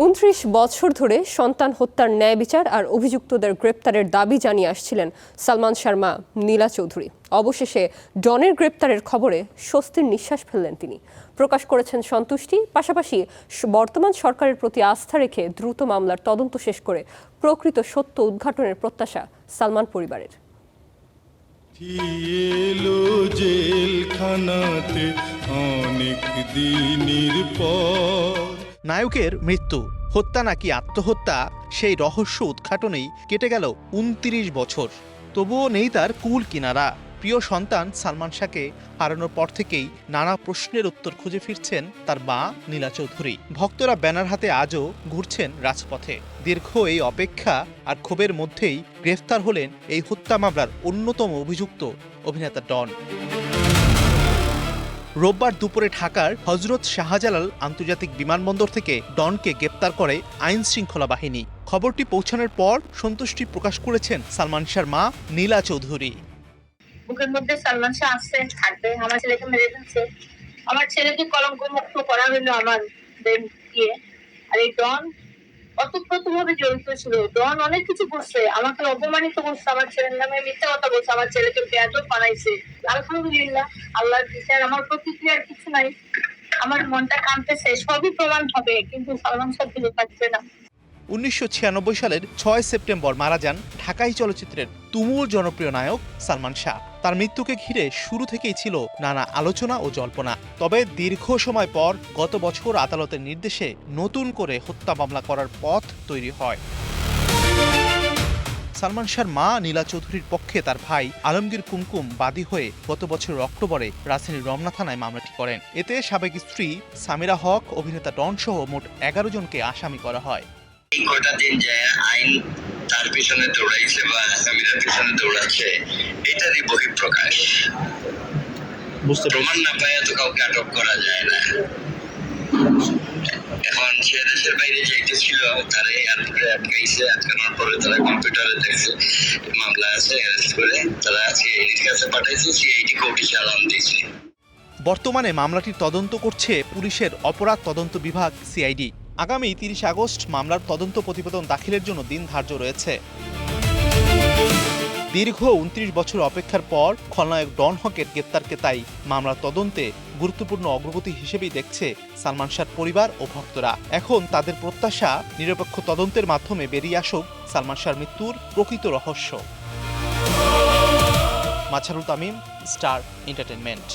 ২৯ বছর ধরে সন্তান হত্যার ন্যায় বিচার আর অভিযুক্তদের গ্রেপ্তারের দাবি জানিয়ে আসছিলেন সালমান শাহর মা নীলা চৌধুরী। অবশেষে ডনের গ্রেপ্তারের খবরে স্বস্তির নিঃশ্বাস ফেললেন তিনি। প্রকাশ করেছেন সন্তুষ্টি, পাশাপাশি বর্তমান সরকারের প্রতি আস্থা রেখে দ্রুত মামলার তদন্ত শেষ করে প্রকৃত সত্য উদ্ঘাটনের প্রত্যাশা সালমান পরিবারের। নায়কের মৃত্যু, হত্যা নাকি আত্মহত্যা, সেই রহস্য উদ্ঘাটনেই কেটে গেল ২৯ বছর। তবুও নেই তার কুল কিনারা। প্রিয় সন্তান সালমান শাহকে হারানোর পর থেকেই নানা প্রশ্নের উত্তর খুঁজে ফিরছেন তার মা নীলা চৌধুরী। ভক্তরা ব্যানার হাতে আজও ঘুরছেন রাজপথে। দীর্ঘ এই অপেক্ষা আর ক্ষোভের মধ্যেই গ্রেফতার হলেন এই হত্যা মামলার অন্যতম অভিযুক্ত অভিনেতা ডন। রোববার দুপুরে ঢাকার হযরত শাহজালাল আন্তর্জাতিক বিমানবন্দর থেকে ডনকে গ্রেপ্তার করে আইন শৃঙ্খলা বাহিনী। খবরটি পৌঁছানোর পর সন্তুষ্টি প্রকাশ করেছেন সালমান শাহর মা নীলা চৌধুরী। বুকের মধ্যে সালমান শাহ আসছে, থাকবে, আমার ছেলেকে মেরে ফেলছে, আমার ছেলেকে কলঙ্ক মুক্ত করা হলো আমার দিয়ে। আর এই ডন অতপ্রতভাবে জড়িত ছিল। ডন অনেক কিছু করছে, আমাকে অপমানিত করছে, আমার ছেলের নামে মিথ্যা কথা বলছে, আমার ছেলেকে বেয়াদব বানাইছে। আলহামদুলিল্লাহ, আল্লাহর বিচার, আমার প্রতিক্রিয়ার কিছু নাই। আমার মনটা কাঁদতেছে, সবই প্রমাণ হবে, কিন্তু সালমান শাহ ফিরে পাচ্ছে না। ১৯৯৬ সালের ৬ সেপ্টেম্বর মারা যান ঢাকাই চলচ্চিত্রের তুমুল জনপ্রিয় নায়ক সালমান শাহ। তার মৃত্যুকে ঘিরে শুরু থেকেই ছিল নানা আলোচনা ও জল্পনা। তবে দীর্ঘ সময় পর গত বছর আদালতের নির্দেশে নতুন করে হত্যা মামলা করার পথ তৈরি হয়। সালমান শাহর মা নীলা চৌধুরীর পক্ষে তার ভাই আলমগীর কুমকুম বাদী হয়ে গত বছরের অক্টোবরে রাজধানীর রমনা থানায় মামলাটি করেন। এতে সাবেক স্ত্রী সামিরা হক, অভিনেতা ডন সহ মোট ১১ জনকে আসামি করা হয়। কয়টা দিন যায় আইন তার পিছনে দৌড়াইছে বা আসামিরা পিছনে দৌড়াচ্ছে, এটারই বহিঃপ্রকাশ। প্রমাণ না পায় তো কাউকে আটক করা যায় না। এখন সে দেশের বাইরে যাইতেছিল, তারা এয়ারপোর্টে আটকাইছে, আটকানোর পরে তারা কম্পিউটারে দেখছে মামলা আছে, অ্যারেস্ট করে তারা সিআইডির কাছে পাঠাইছে, সিআইডি কোর্টে চালান দিয়েছে। বর্তমানে মামলাটির তদন্ত করছে পুলিশের অপরাধ তদন্ত বিভাগ সিআইডি। আগামী ৩০ আগস্ট মামলার তদন্ত প্রতিবেদন দাখিলের জন্য দিন ধার্য রয়েছে। দীর্ঘ ২৯ বছর অপেক্ষার পর খলনায়ক ডন হকের গ্রেপ্তারকে তাই মামলার তদন্তে গুরুত্বপূর্ণ অগ্রগতি হিসেবেই দেখছে সালমান শাহর পরিবার ও ভক্তরা। এখন তাদের প্রত্যাশা, নিরপেক্ষ তদন্তের মাধ্যমে বেরিয়ে আসুক সালমান শাহর মৃত্যুর প্রকৃত রহস্য। মাছারুল তামিম, স্টার এন্টারটেইনমেন্ট।